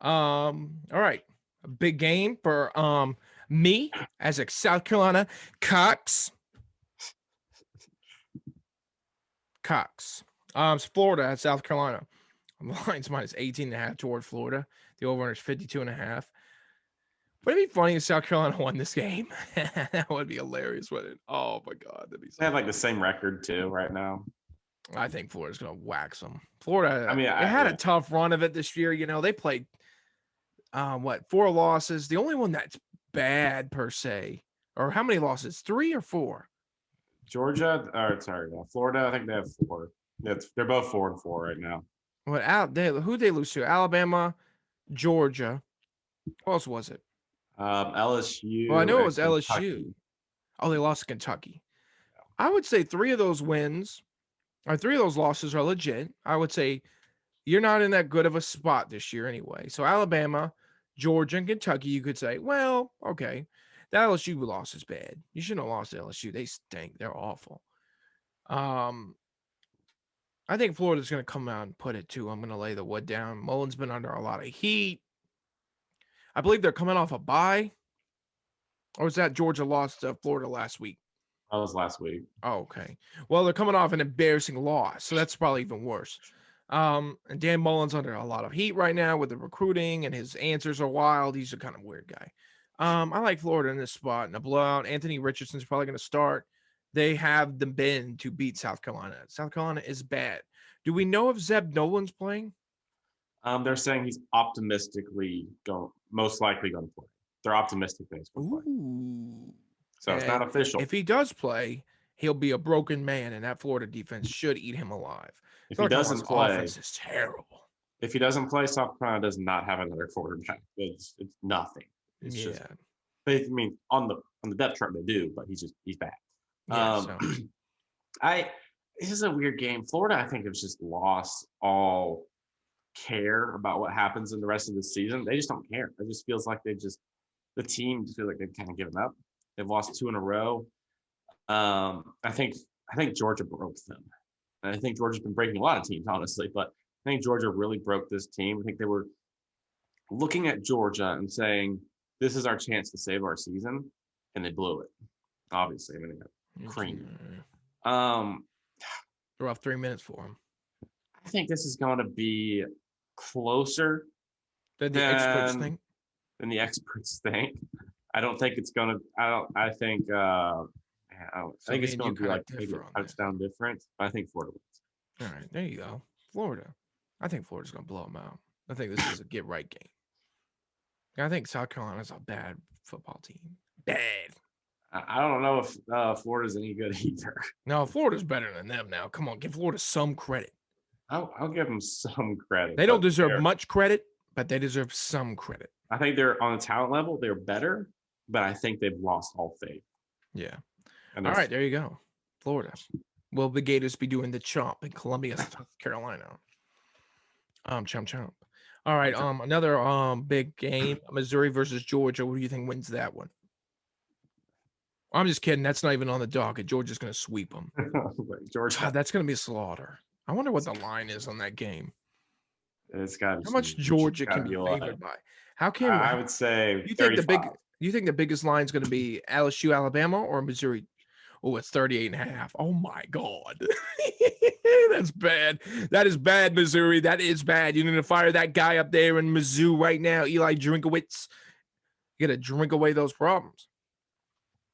All right. A big game for me as a South Carolina Cox. It's Florida at South Carolina. The line's minus 18.5 toward Florida. The over is 52.5. Would it be funny if South Carolina won this game? That would be hilarious, wouldn't it? Oh my God, that'd be so They have like funny. the same record too right now. I think Florida's gonna wax them. Florida, I mean, they had a yeah. tough run of it this year. You know, they played 4 losses. The only one that's bad per se, or how many losses? 3 or 4? Georgia, or sorry, Florida. I think they have 4. They're both 4-4 right now. Who they lose to? Alabama, Georgia. Who else was it? Well, I LSU know it and was LSU. Kentucky. Oh, they lost to Kentucky. I would say 3 of those wins or 3 of those losses are legit. I would say you're not in that good of a spot this year anyway. So Alabama, Georgia, and Kentucky, you could say, well, okay, that LSU loss is bad. You shouldn't have lost to LSU. They stink. They're awful. I think Florida's going to come out and put it too. I'm going to lay the wood down. Mullen's been under a lot of heat. I believe they're coming off a bye. Or was that Georgia lost to Florida last week? That was last week. Oh, okay. Well, they're coming off an embarrassing loss, so that's probably even worse. And Dan Mullen's under a lot of heat right now with the recruiting, and his answers are wild. He's a kind of weird guy. I like Florida in this spot in a blowout. Anthony Richardson's probably going to start. They have the bin to beat South Carolina. South Carolina is bad. Do we know if Zeb Nolan's playing? They're saying he's most likely going to play. They're optimistic that he's going to play. Ooh. So it's not official. If he does play, he'll be a broken man, and that Florida defense should eat him alive. If he doesn't play, offense is terrible. If he doesn't play, South Carolina does not have another quarterback. It's nothing. It's just. I mean, on the depth chart they do, but he's bad. Yeah, this is a weird game. Florida, I think, has just lost all care about what happens in the rest of the season. They just don't care. It just feels like the team just feels like they've kind of given up. They've lost 2 in a row. I think Georgia broke them. And I think Georgia's been breaking a lot of teams, honestly, but I think Georgia really broke this team. I think they were looking at Georgia and saying, this is our chance to save our season, and they blew it. Obviously, I mean, they got creamed. They're off 3 minutes for them. I think this is going to be closer than the experts think. Than the experts think. I don't think it's going to. I think it's going to be like maybe a touchdown difference. But I think Florida wins. All right, there you go. Florida. I think Florida's going to blow them out. I think this is a get right game. I think South Carolina's a bad football team. Bad. I don't know if Florida's any good either. No, Florida's better than them now. Come on, give Florida some credit. I'll give them some credit. They don't deserve much credit, but they deserve some credit. I think they're on a talent level. They're better, but I think they've lost all faith. Yeah. All right, there you go. Florida. Will the Gators be doing the chomp in Columbia, South Carolina? Chomp. All right, another big game, Missouri versus Georgia. What do you think wins that one? I'm just kidding. That's not even on the docket. Georgia's going to sweep them. Georgia. God, that's going to be a slaughter. I wonder what the line is on that game. It's got how much Georgia can be favored by? How can I would say you think 35. You think the biggest line is going to be LSU, Alabama, or Missouri? Oh, it's 38.5. Oh my God. That's bad. That is bad, Missouri. That is bad. You need to fire that guy up there in Mizzou right now, Eli Drinkowitz. You got to drink away those problems.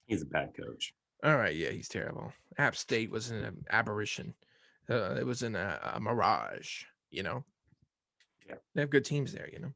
He's a bad coach. All right, yeah, he's terrible. App State was an aberration. It was in a mirage, you know. Yeah. They have good teams there, you know.